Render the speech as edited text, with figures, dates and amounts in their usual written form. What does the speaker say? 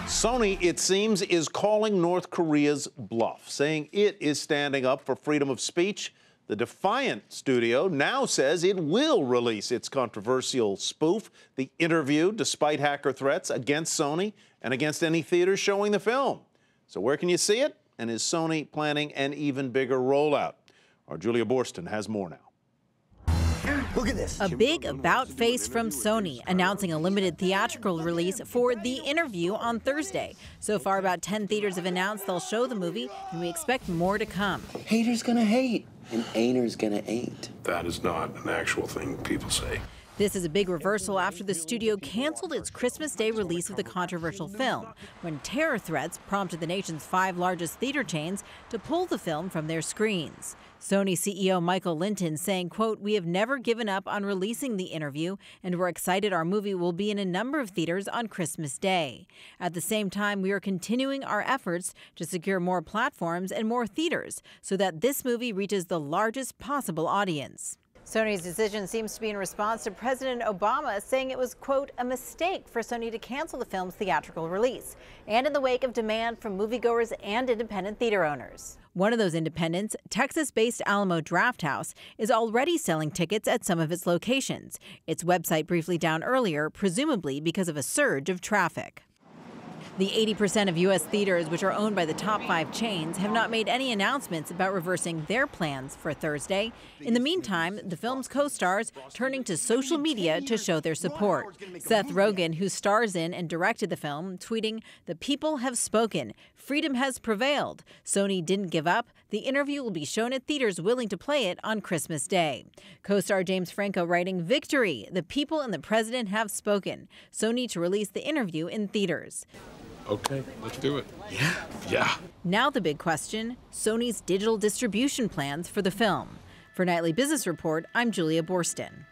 Sony, it seems, is calling North Korea's bluff, saying it is standing up for freedom of speech. The Defiant studio now says it will release its controversial spoof, The Interview, despite hacker threats against Sony and against any theaters showing the film. So where can you see it? And is Sony planning an even bigger rollout? Our Julia Borston has more now. Look at this. A big about-face from Sony announcing a limited theatrical release for The Interview on Thursday. So far, about 10 theaters have announced they'll show the movie, and we expect more to come. Haters gonna hate, and ain'ters gonna ain't. That is not an actual thing people say. This is a big reversal after the studio canceled its Christmas Day release of the controversial film, when terror threats prompted the nation's 5 largest theater chains to pull the film from their screens. Sony CEO Michael Linton saying, quote, "We have never given up on releasing The Interview, and we're excited our movie will be in a number of theaters on Christmas Day. At the same time, we are continuing our efforts to secure more platforms and more theaters so that this movie reaches the largest possible audience." Sony's decision seems to be in response to President Obama saying it was, quote, "a mistake for Sony to cancel the film's theatrical release," and in the wake of demand from moviegoers and independent theater owners. One of those independents, Texas-based Alamo Drafthouse, is already selling tickets at some of its locations. Its website briefly down earlier, presumably because of a surge of traffic. The 80% of U.S. theaters, which are owned by the top 5 chains, have not made any announcements about reversing their plans for Thursday. In the meantime, the film's co-stars turning to social media to show their support. Seth Rogen, who stars in and directed the film, tweeting, "The people have spoken. Freedom has prevailed. Sony didn't give up. The Interview will be shown at theaters willing to play it on Christmas Day." Co-star James Franco writing, "Victory! The people and the president have spoken. Sony to release The Interview in theaters." Okay, let's do it. Yeah. Now the big question, Sony's digital distribution plans for the film. For Nightly Business Report, I'm Julia Borston.